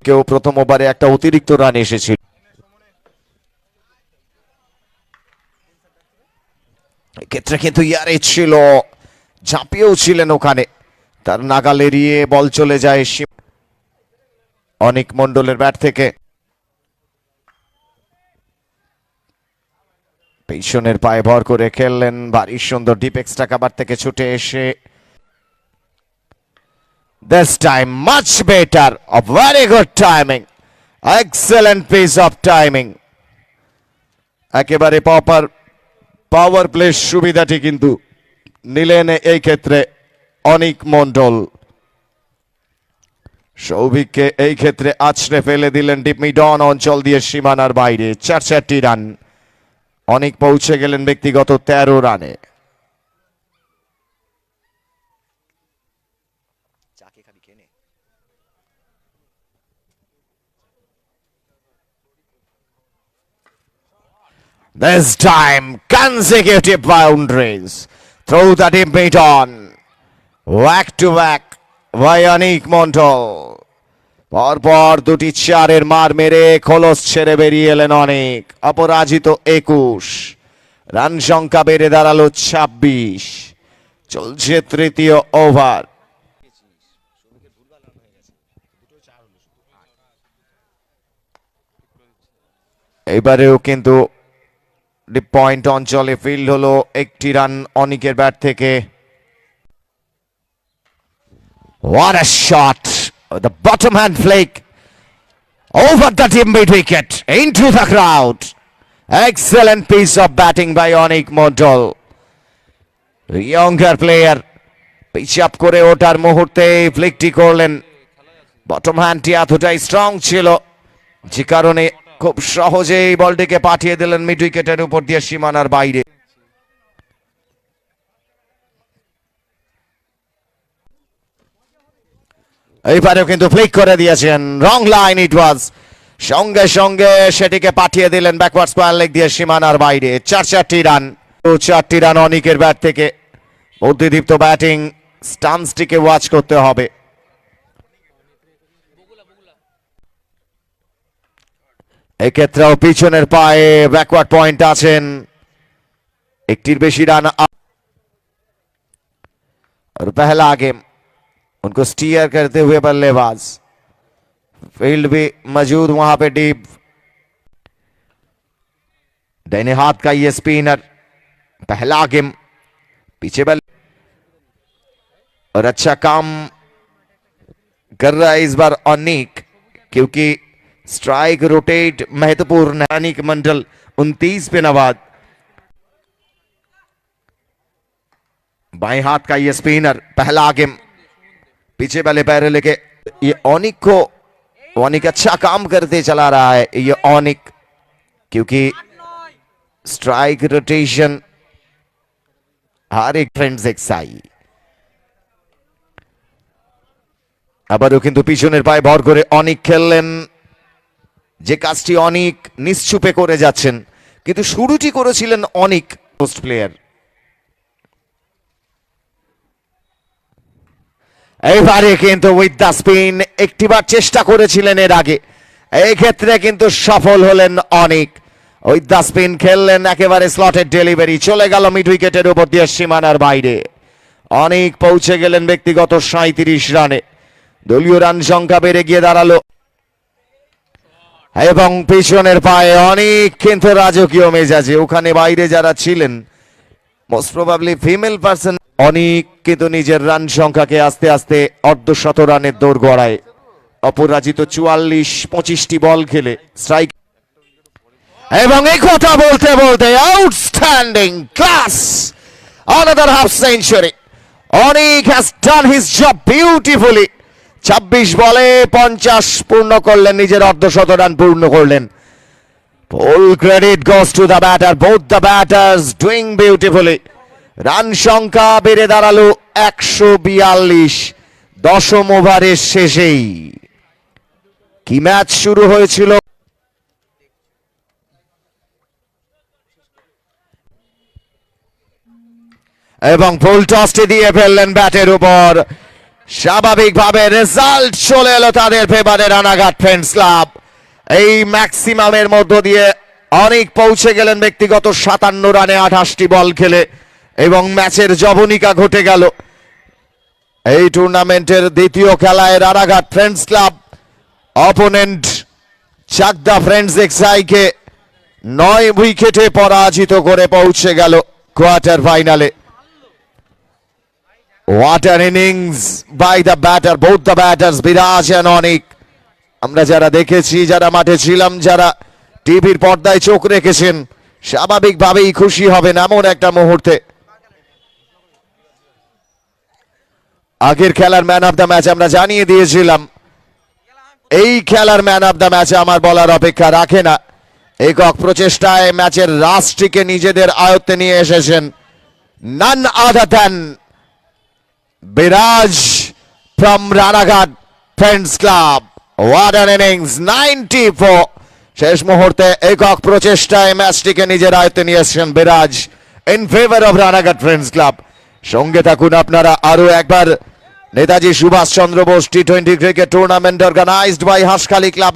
কেউ প্রথম ওভারে একটা অতিরিক্ত রান এসেছিল। এক্ষেত্রে কিন্তু ইয়ারে ছিল, ঝাঁপিয়েও ছিলেন ওখানে, তার নাগাল এড়িয়ে বল চলে যায় অনিক মন্ডলের ব্যাট থেকে। পেছনের পায়ে ভর করে খেললেন, ভারী সুন্দর ডিপ এক্সট্রা কাভার থেকে ছুটে এসে this time much better, a very good timing, excellent piece of timing, একেবারে পাওয়ার প্লে সুবিধাটি কিন্তু নিলেন এই ক্ষেত্রে অনিক মন্ডল। সৌভিককে এই ক্ষেত্রে আছড়ে ফেলে দিলেন ডিপ মিড অন অঞ্চল দিয়ে সীমানার বাইরে। 4 রান, অনেক পৌঁছে গেলেন ব্যক্তিগত 13 রানে। This time consecutive boundaries through the deep mid on, back to back by Anik Mondal. পরপর দুটি 4-এর মার মেরে খোলস ছেড়ে বেরিয়ে এলেন অনেক। অপরাজিত 21, রান সংখ্যা বেড়ে দাঁড়ালো 26। চলছে তৃতীয় ওভার। এবারেও কিন্তু ডিপ পয়েন্ট অঞ্চলে ফিল্ড হলো, 1টি রান অনিকের ব্যাট থেকে। What a shot! The bottom hand flick over the deep mid wicket into the crowd. Excellent piece of batting by Anik Mondal. Younger player pitch up করে ওঠার মুহূর্তে ফ্লিকটি করলেন। বটম হ্যান্ডটি এতটাই স্ট্রং ছিল যে কারণে খুব সহজেই বলটিকে পাঠিয়ে দিলেন মিড উইকেটের উপর দিয়ে সীমানার বাইরে। এইবারেও কিন্তু ফ্লিক করে দিয়েছেন, রং লাইন ইট ওয়াজ, সঙ্গে সঙ্গে সেটিকে পাঠিয়ে দিলেন ব্যাকওয়ার্ড স্কোয়ার লেগ দিয়ে সীমানার বাইরে। 4 রান, 4টি রান অনিকের ব্যাট থেকে। বুদ্ধিদীপ্ত ব্যাটিং, স্টাম্পসটিকে ওয়াচ করতে হবে। এক্ষেত্রেও পিছনের পায়ে ব্যাকওয়ার্ড পয়েন্ট আছেন, একটির বেশি রান। और पहला गेम उनको स्टीयर करते हुए बल्लेबाज, फील्ड भी मौजूद वहां पे डीप। दाहिने हाथ का ये स्पिनर, पहला गेम पीछे बल, और अच्छा काम कर रहा है इस बार अनिक, क्योंकि स्ट्राइक रोटेट महत्वपूर्ण। अनिक मंडल 29 पे नवाद। बाएं हाथ का ये स्पिनर, पहला गेम पीछे वाले पैर लेके ये ऑनिक को, ऑनिक अच्छा काम करते चला रहा है ये ऑनिक, क्योंकि स्ट्राइक रोटेशन हर एक फ्रेंड्स एक साई। আবারও কিন্তু পিছনের পায়ে ভর করে অনিক খেললেন, যে কাজটি অনিক নিশ্চুপে করে যাচ্ছেন, কিন্তু শুরুটি করেছিলেন অনিক পোস্ট প্লেয়ার। এবারে কিন্তু উইথ দ্য স্পিন একটিবার চেষ্টা করেছিলেন এর আগে, এই ক্ষেত্রে কিন্তু সফল হলেন অনিক। উইথ দ্য স্পিন খেললেন, একেবারে স্লটেড ডেলিভারি চলে গেল মিড উইকেটের উপর দিয়ে সীমানার বাইরে। অনিক পৌঁছে গেলেন ব্যক্তিগত 37 রানে। দলীয় রান সংখ্যা বেড়ে গিয়ে দাঁড়ালো, এবং পিছনের পায়ে অনিক কিন্তু রাজকীয় মেজাজে। ওখানে বাইরে যারা ছিলেন মোস্ট প্রবাবলি ফিমেল পার্সন। অনিক কিন্তু নিজের রান সংখ্যাকে আস্তে আস্তে অর্ধশত রানের দৌড় গড়ায়। অপরাজিত 44-25টি বল খেলে স্ট্রাইক, এবং এই কথা বলতে বলতে outstanding class, অনাদার half century. Anik has done his job beautifully. 26 বলে 50 পূর্ণ করলেন, নিজের অর্ধশত রান পূর্ণ করলেন। ফুল credit goes to the batter, both the batters doing beautifully. Run সংখ্যা বেড়ে দাঁড়ালো 142 দশম ওভারের শেষেই। কি ম্যাচ শুরু হয়েছিল! এবং ফুল টসটি দিয়ে ফেললেন ব্যাটের উপর। স্বাভাবিকভাবে রেজাল্ট চলে এলো তাদের ফেভারে রানাঘাট ফ্রেন্ডস ক্লাব। এই ম্যাক্সিমামের মধ্য দিয়ে অনেক পৌঁছে গেলেন ব্যক্তিগত 57 রানে 28টি বল খেলে এবং ম্যাচের জবনিকা ঘটে গেল। এই টুর্নামেন্টের দ্বিতীয় খেলায় Ranaghat friends club opponent Chakdah friends এক্সাইকে 9 উইকেটে পরাজিত করে পৌঁছে গেল কোয়ার্টার ফাইনালে। What an innings by the batter, both the batters, বিরাজ and অনিক। আমরা যারা দেখেছি, যারা মাঠে ছিলাম, যারা টিভির পর্দায় চোখ রেখেছেন, স্বাভাবিকভাবেই খুশি হবেন এমন একটা মুহূর্তে। আগের খেলার ম্যান অফ দ্য ম্যাচ আমরা জানিয়ে দিয়েছিলাম, এই খেলার ম্যান অফ দ্য ম্যাচে আমার বলার অপেক্ষা রাখে না। একক প্রচেষ্টায় ম্যাচের রাশটিকে নিজেদের আয়ত্তে নিয়ে এসেছেন নান আদার দ্যান বিরাজ from Ranaghat friends club. What an innings, 94। শেষ মুহূর্তে একক প্রচেষ্টায় ম্যাচটিকে নিজের আয়ত্তে নিয়ে এসেছেন বিরাজ in favour of Ranaghat friends club. সঙ্গে থাকুন আপনারা আরো একবার। নেতাজি সুভাষ চন্দ্র বোস টি-20 cricket tournament organised by Hanskhali club.